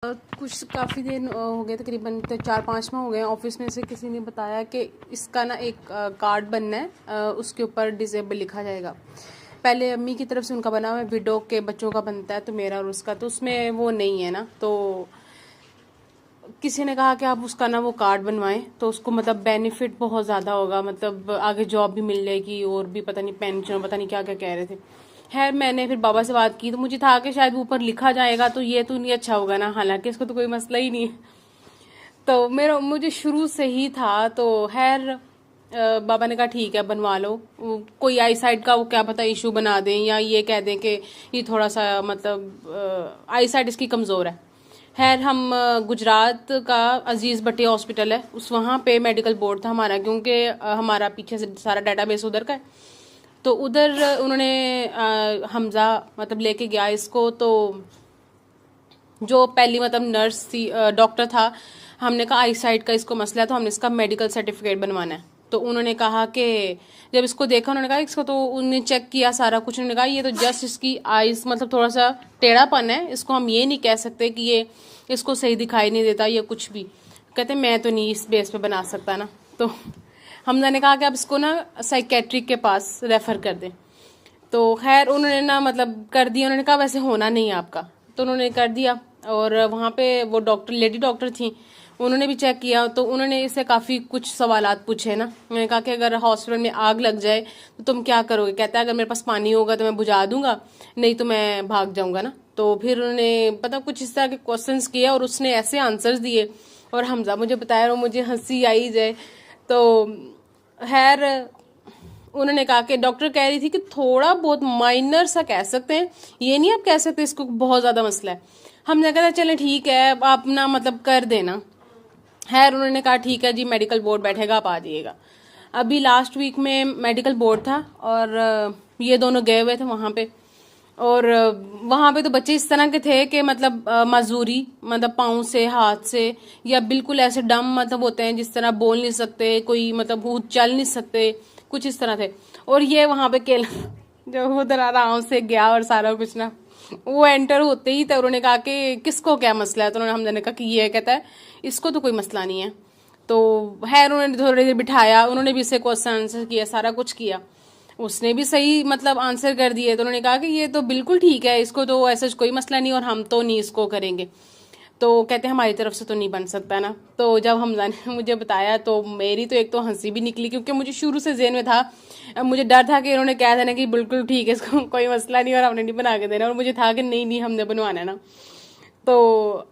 कुछ काफ़ी देर हो गए, तकरीबन 4-5 माह हो गए। ऑफिस में से किसी ने बताया कि इसका ना एक कार्ड बनना है, उसके ऊपर डिसेबल लिखा जाएगा। पहले अम्मी की तरफ से उनका बना हुआ है, विडो के बच्चों का बनता है, तो मेरा और उसका तो उसमें वो नहीं है ना। तो किसी ने कहा कि आप उसका ना वो कार्ड बनवाएं, तो उसको मतलब बेनिफिट बहुत ज़्यादा होगा, मतलब आगे जॉब भी मिल जाएगी और भी पता नहीं पेंशन, पता नहीं क्या क्या कह रहे थे। खैर मैंने फिर बाबा से बात की, तो मुझे था कि शायद ऊपर लिखा जाएगा तो ये तो नहीं अच्छा होगा ना, हालांकि इसको तो कोई मसला ही नहीं है। तो मेरा मुझे शुरू से ही था। तो खैर बाबा ने कहा ठीक है बनवा लो। कोई आई साइड का वो क्या पता इशू बना दें या ये कह दें कि ये थोड़ा सा मतलब आई साइड इसकी कमज़ोर है। खैर हम गुजरात का अजीज़ भट्टी हॉस्पिटल है, उस वहाँ पे मेडिकल बोर्ड था हमारा, क्योंकि हमारा पीछे से सारा डाटाबेस उधर का है। तो उधर उन्होंने हमजा मतलब लेके गया इसको। तो जो पहली मतलब नर्स थी, डॉक्टर था, हमने कहा आई साइड का इसको मसला है, तो हमने इसका मेडिकल सर्टिफिकेट बनवाना है। तो उन्होंने कहा कि जब इसको देखा, उन्होंने कहा इसको, तो उन्होंने चेक किया सारा कुछ, उन्होंने कहा ये तो जस्ट इसकी आईज मतलब थोड़ा सा टेढ़ापन है, इसको हम ये नहीं कह सकते कि ये इसको सही दिखाई नहीं देता या कुछ भी। कहते मैं तो नहीं इस बेस पे बना सकता ना। तो हमने कहा कि अब इसको ना साइकेट्रिक के पास रेफर कर दें। तो खैर उन्होंने ना मतलब कर दिया, उन्होंने कहा वैसे होना नहीं है आपका, तो उन्होंने कर दिया। और वहाँ पे वो डॉक्टर, लेडी डॉक्टर थी, उन्होंने भी चेक किया। तो उन्होंने इससे काफ़ी कुछ सवालात पूछे ना। उन्होंने कहा कि अगर हॉस्पिटल में आग लग जाए तो तुम क्या करोगे। कहता है अगर मेरे पास पानी होगा तो मैं बुझा दूंगा, नहीं तो मैं भाग जाऊंगा ना। तो फिर उन्होंने पता कुछ इस तरह के क्वेश्चंस किए और उसने ऐसे आंसर्स दिए, और हमजा मुझे बताया और मुझे हंसी आई जाए। तो खैर उन्होंने कहा कि डॉक्टर कह रही थी कि थोड़ा बहुत माइनर सा कह सकते हैं, ये नहीं आप कह सकते इसको बहुत ज़्यादा मसला है। हमने कहा चले ठीक है आप ना मतलब कर देना। खैर उन्होंने कहा ठीक है जी मेडिकल बोर्ड बैठेगा, आप आ जाइएगा। अभी लास्ट वीक में मेडिकल बोर्ड था और ये दोनों गए हुए थे वहाँ पे। और वहाँ पे तो बच्चे इस तरह के थे कि मतलब माजूरी मतलब पाँव से हाथ से, या बिल्कुल ऐसे डम मतलब होते हैं जिस तरह बोल नहीं सकते, कोई मतलब वो चल नहीं सकते, कुछ इस तरह थे। और ये वहाँ पे केला जो उधर आराम से गया और सारा कुछ ना, वो एंटर होते ही तो उन्होंने कहा कि किसको क्या मसला है। तो उन्होंने हमने कहा कि ये कहता है इसको तो कोई मसला नहीं है। तो खैर उन्होंने थोड़ी देर बिठाया, उन्होंने भी इससे क्वेश्चन आंसर किया, सारा कुछ किया, उसने भी सही मतलब आंसर कर दिए। तो उन्होंने कहा कि ये तो बिल्कुल ठीक है, इसको तो ऐसा कोई मसला नहीं और हम तो नहीं इसको करेंगे। तो कहते हैं हमारी तरफ से तो नहीं बन सकता ना। तो जब हमजा ने मुझे बताया तो मेरी तो एक तो हंसी भी निकली, क्योंकि मुझे शुरू से ज़हन में था, मुझे डर था कि उन्होंने कहा था ना कि बिल्कुल ठीक है इसको कोई मसला नहीं और हमने नहीं बना के देना, और मुझे था कि नहीं नहीं हमने बनवाना है ना। तो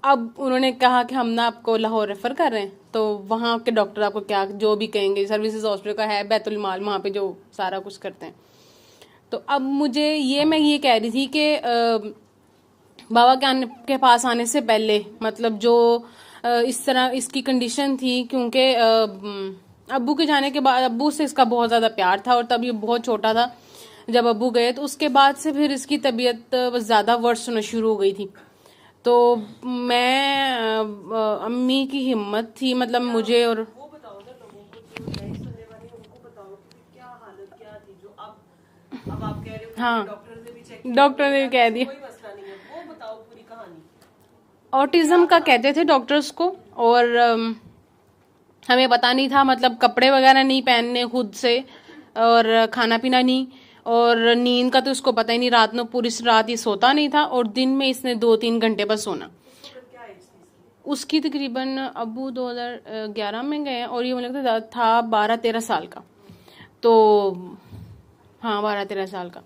अब उन्होंने कहा कि हम ना आपको लाहौर रेफर कर रहे हैं, तो वहाँ के डॉक्टर आपको क्या जो भी कहेंगे, सर्विसेज हॉस्पिटल का है बैतुल माल, वहाँ पे जो सारा कुछ करते हैं। तो अब मुझे मैं ये कह रही थी कि बाबा के पास आने से पहले मतलब जो इस तरह इसकी कंडीशन थी, क्योंकि अब्बू के जाने के बाद अब्बू से इसका बहुत ज़्यादा प्यार था, और तब ये बहुत छोटा था जब अब्बू गए। तो उसके बाद से फिर इसकी तबीयत ज़्यादा वर्स होना शुरू हो गई थी। तो मैं अम्मी की हिम्मत थी मतलब मुझे, और वो बताओ ना लोगों को जो नए सुनने वाले हैं, उनको बताओ कि क्या हालत क्या थी जो अब आप कह रहे हो कि हाँ डॉक्टर ने भी चेक किया, डॉक्टर उन्होंने ने कहा कि कह इसको दिया कोई मसला नहीं है। वो बताओ पूरी कहानी। ऑटिज्म का कहते थे डॉक्टर्स को। और हमें पता नहीं था, मतलब कपड़े वगैरह नहीं पहनने खुद से, और खाना पीना नहीं, और नींद का तो इसको पता ही नहीं, रात में पूरी रात ये सोता नहीं था, और दिन में इसने 2-3 घंटे बस सोना। उस वक्त क्या एज थी इसकी? उसकी तकरीबन अबू 2011 में गए और ये मुझे लगता था 12-13 साल का। तो हाँ 12-13 साल का।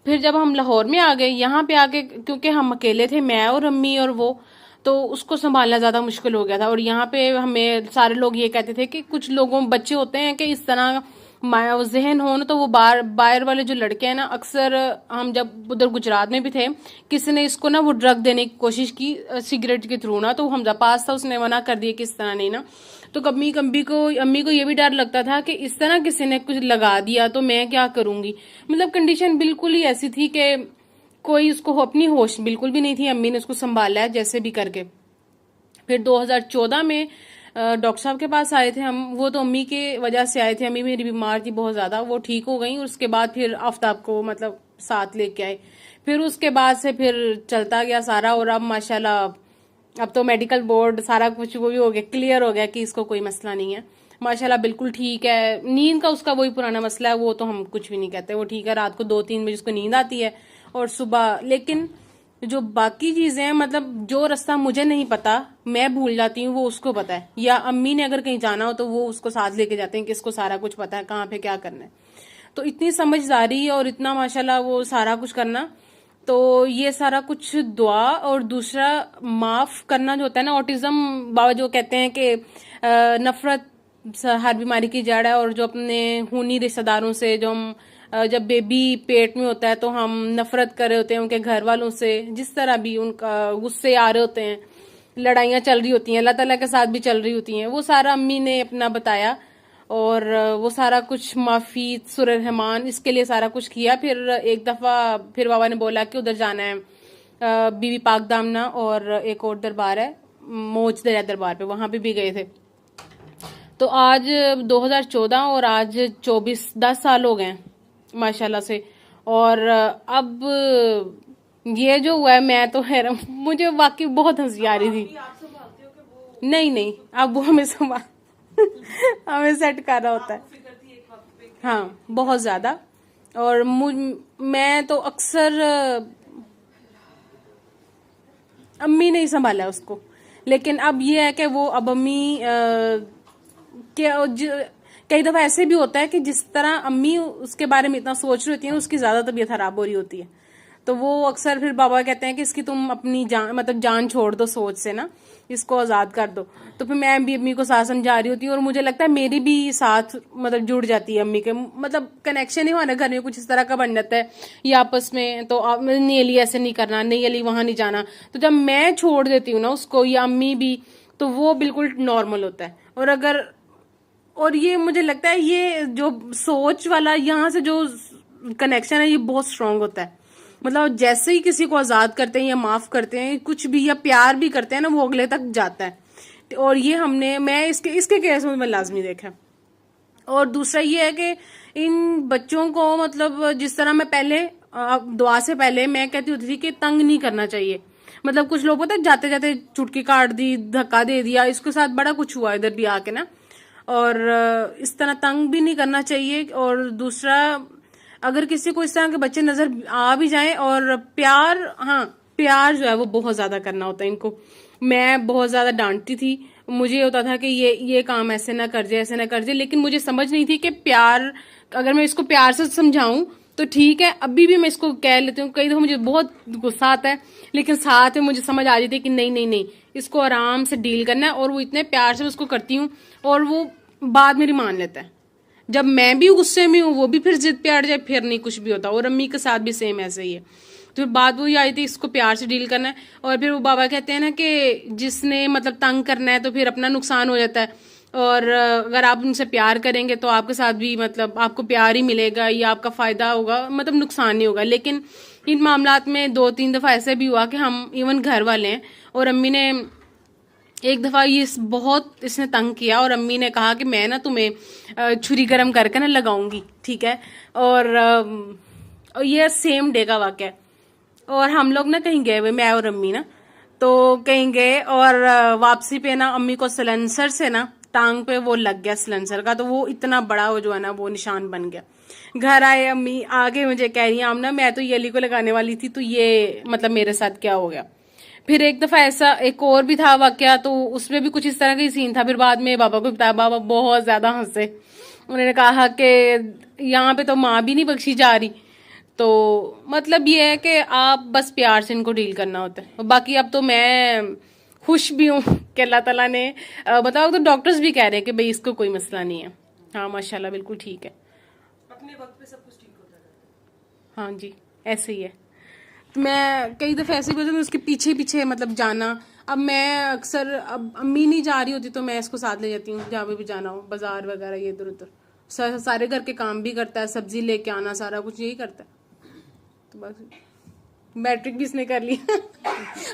फिर जब हम लाहौर में आ गए, यहाँ पे आके क्योंकि हम अकेले थे, मैं और अम्मी और वो, तो उसको संभालना ज़्यादा मुश्किल हो गया था। और यहाँ पे हमें सारे लोग ये कहते थे कि कुछ लोगों बच्चे होते हैं कि इस तरह माया जहन हो ना, तो वो बाहर वाले जो लड़के हैं ना, अक्सर हम जब उधर गुजरात में भी थे, किसी ने इसको ना वो ड्रग देने की कोशिश की सिगरेट के थ्रू ना, तो हमजा पास था, उसने मना कर दिया कि इस तरह नहीं ना। तो कभी कभी को अम्मी को ये भी डर लगता था कि इस तरह किसी ने कुछ लगा दिया तो मैं क्या करूंगी। मतलब कंडीशन बिल्कुल ही ऐसी थी कि कोई उसको अपनी होश बिल्कुल भी नहीं थी। अम्मी ने उसको संभाला है जैसे भी करके। फिर 2014 में डॉक्टर साहब के पास आए थे हम, वो तो अम्मी के वजह से आए थे, अम्मी मेरी बीमार थी बहुत ज़्यादा, वो ठीक हो गई। और उसके बाद फिर आफ्ताब को मतलब साथ लेके आए। फिर उसके बाद से फिर चलता गया सारा, और अब माशाल्लाह अब तो मेडिकल बोर्ड सारा कुछ वो भी हो गया, क्लियर हो गया कि इसको कोई मसला नहीं है माशाल्लाह, बिल्कुल ठीक है। नींद का उसका वही पुराना मसला है, वो तो हम कुछ भी नहीं कहते, वो ठीक है। रात को 2-3 बजे उसको नींद आती है और सुबह, लेकिन जो बाकी चीजें हैं, मतलब जो रास्ता मुझे नहीं पता, मैं भूल जाती हूँ, वो उसको पता है। या अम्मी ने अगर कहीं जाना हो तो वो उसको साथ लेके जाते हैं कि इसको सारा कुछ पता है कहाँ पे क्या करना है। तो इतनी समझदारी और इतना माशाल्लाह वो सारा कुछ करना, तो ये सारा कुछ दुआ। और दूसरा माफ करना जो होता है ना, ऑटिज्म बाबा जो कहते हैं कि नफरत हर बीमारी की जड़ है। और जो अपने खूनी रिश्तेदारों से, जो हम जब बेबी पेट में होता है तो हम नफरत कर रहे होते हैं उनके घर वालों से, जिस तरह भी उनका गुस्से आ रहे होते हैं, लड़ाइयाँ चल रही होती हैं, अल्लाह ताला के साथ भी चल रही होती हैं, वो सारा अम्मी ने अपना बताया। और वो सारा कुछ माफी सुर रहमान इसके लिए सारा कुछ किया। फिर एक दफा फिर बाबा ने बोला कि उधर जाना है, बीबी पाक दामना, और एक और दरबार है मोज दरिया दरबार पे, वहां पे भी गए थे। तो आज 2014 और आज 24, 10 साल हो गए हैं माशाल्लाह से। और अब ये जो हुआ है, मैं तो हैरान, मुझे वाकई बहुत हंसी आ रही थी। आप संभालते हो कि वो नहीं नहीं, अब वो हमें संभाल हमें सेट कर रहा होता है। फिक्र थी एक वक्त पे कि हाँ, बहुत ज्यादा। और मैं तो अक्सर अम्मी ने ही संभाला उसको, लेकिन अब ये है कि वो अब अम्मी कई दफा ऐसे भी होता है कि जिस तरह अम्मी उसके बारे में इतना सोच रही होती है, उसकी ज्यादा तबीयत खराब हो रही होती है। तो वो अक्सर फिर बाबा कहते हैं कि इसकी तुम अपनी जान, मतलब जान छोड़ दो सोच से ना, इसको आजाद कर दो। तो फिर मैं भी अम्मी को साथ समझा रही होती हूँ, और मुझे लगता है मेरी भी साथ मतलब जुड़ जाती है अम्मी के, मतलब कनेक्शन ही हमारे घर में कुछ इस तरह का बन जाता है ये आपस में। तो नहीं अली ऐसे नहीं करना, नहीं अली वहां नहीं जाना, तो जब मैं छोड़ देती हूँ ना उसको, या अम्मी भी, तो वो बिल्कुल नॉर्मल होता है। और अगर, और ये मुझे लगता है ये जो सोच वाला यहाँ से जो कनेक्शन है, ये बहुत स्ट्रांग होता है। मतलब जैसे ही किसी को आजाद करते हैं या माफ करते हैं कुछ भी, या प्यार भी करते हैं ना, वो अगले तक जाता है। और ये मैं इसके केस में लाजमी देखा। और दूसरा ये है कि इन बच्चों को, मतलब जिस तरह मैं पहले दुआ से पहले मैं कहती होती थी कि तंग नहीं करना चाहिए। मतलब कुछ लोग पता है जाते जाते चुटकी काट दी, धक्का दे दिया, इसके साथ बड़ा कुछ हुआ इधर भी आके ना। और इस तरह तंग भी नहीं करना चाहिए। और दूसरा, अगर किसी को इस तरह के बच्चे नजर आ भी जाए, और प्यार, हाँ प्यार जो है वो बहुत ज्यादा करना होता है इनको। मैं बहुत ज्यादा डांटती थी, मुझे होता था कि ये काम ऐसे ना कर जाए, ऐसे ना कर जाए, लेकिन मुझे समझ नहीं थी कि प्यार, अगर मैं इसको प्यार से समझाऊं तो ठीक है। अभी भी मैं इसको कह लेती हूँ, कई दफा मुझे बहुत गुस्सा आता है, लेकिन साथ में मुझे समझ आ जाती है कि नहीं नहीं नहीं, इसको आराम से डील करना है। और वो इतने प्यार से उसको करती हूँ, और वो बात मेरी मान लेता है। जब मैं भी गुस्से में हूँ, वो भी फिर जिद पे अड़ जाए, फिर नहीं कुछ भी होता। और अम्मी के साथ भी सेम ऐसे ही है। तो बात वही आई थी, इसको प्यार से डील करना है। और फिर वो बाबा कहते हैं ना कि जिसने मतलब तंग करना है तो फिर अपना नुकसान हो जाता है, और अगर आप उनसे प्यार करेंगे तो आपके साथ भी मतलब आपको प्यार ही मिलेगा, या आपका फायदा होगा, मतलब नुकसान नहीं होगा। लेकिन इन मामलात में 2-3 दफा ऐसे भी हुआ कि हम इवन घर वाले हैं, और अम्मी ने एक दफा ये बहुत इसने तंग किया, और अम्मी ने कहा कि मैं ना तुम्हें छुरी गरम करके ना लगाऊंगी, ठीक है। और ये सेम डे का वाक़या है। और हम लोग ना कहीं गए हुए, मैं और अम्मी ना, तो कहीं गए, और वापसी पे ना अम्मी को सिलेंसर से ना टांग पे वो लग गया सिलेंसर का, तो वो इतना बड़ा वो जो है ना वो निशान बन गया। घर आए अम्मी आगे मुझे कह रही है, आमना मैं तो ये अली को लगाने वाली थी, तो ये मतलब मेरे साथ क्या हो गया। फिर एक दफा ऐसा एक और भी था वाकया, तो उसमें भी कुछ इस तरह का ही सीन था। फिर बाद में बाबा को बताया, बाबा बहुत ज्यादा हंसे, उन्होंने कहा कि यहाँ पे तो माँ भी नहीं बख्शी जा रही। तो मतलब ये है कि आप बस प्यार से इनको डील करना होता है। बाकी अब तो मैं खुश भी हूँ कि अल्लाह ताला ने बताओ, तो डॉक्टर्स भी कह रहे हैं कि भाई इसको कोई मसला नहीं है। हाँ माशाल्लाह बिल्कुल ठीक है, अपने वक्त पे सब कुछ ठीक होता रहता हाँ जी ऐसे ही है। तो मैं कई दफे ऐसे भी होता है उसके पीछे पीछे मतलब जाना। अब मैं अक्सर, अब अम्मी नहीं जा रही होती तो मैं इसको साथ ले जाती हूँ जहाँ पे भी जाना हो, बाजार वगैरह ये इधर उधर। सारे घर के काम भी करता है, सब्जी लेके आना, सारा कुछ यही करता है। तो बस मैट्रिक भी इसने कर लिया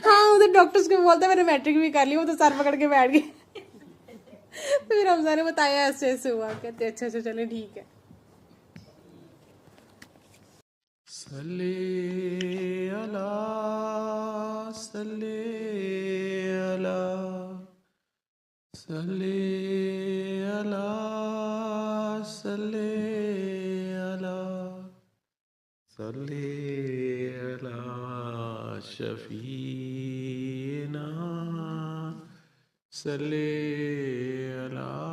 हाँ उधर डॉक्टर्स को बोलता है मैंने मैट्रिक भी कर लिया, वो तो सर पकड़ के बैठ गई तो फिर हमजा ने बताया ऐसे ऐसे हुआ, कहते अच्छा अच्छा चले ठीक है। सल्ली अला सल्ली अला सल्ली अला सल्ली अला सल्ली अला शफीना सल्ली अला